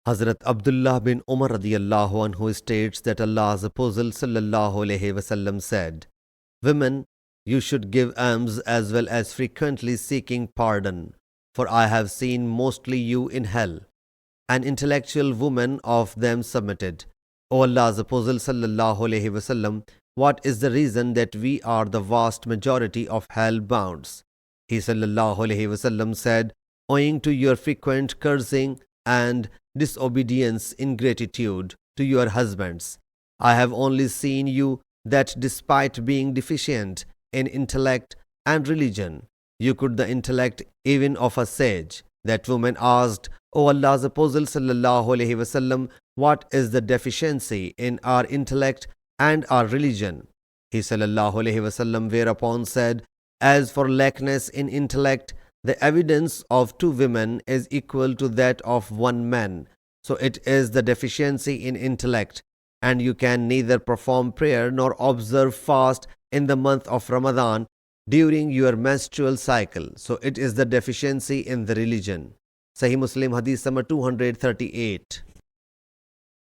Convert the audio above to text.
Hazrat Abdullah bin Umar radiyallahu anhu states that Allah's Apostle sallallahu alaihi wasallam said, "Women, you should give alms as well as frequently seeking pardon, for I have seen mostly you in hell." An intellectual woman of them submitted, "O Allah's Apostle sallallahu alaihi wasallam, what is the reason that we are the vast majority of hell bounds?" He sallallahu alaihi wasallam said, "Owing to your frequent cursing and disobedience, ingratitude to your husbands. I have only seen you that despite being deficient in intellect and religion, you could the intellect even of a sage." That woman asked, "O Allah's Apostle sallallahu alaihi wasallam, what is the deficiency in our intellect and our religion?" He sallallahu alaihi wasallam whereupon said, "As for lackness in intellect, the evidence of two women is equal to that of one man. So it is the deficiency in intellect, and you can neither perform prayer nor observe fast in the month of Ramadan during your menstrual cycle. So it is the deficiency in the religion." Sahih Muslim Hadees number 238.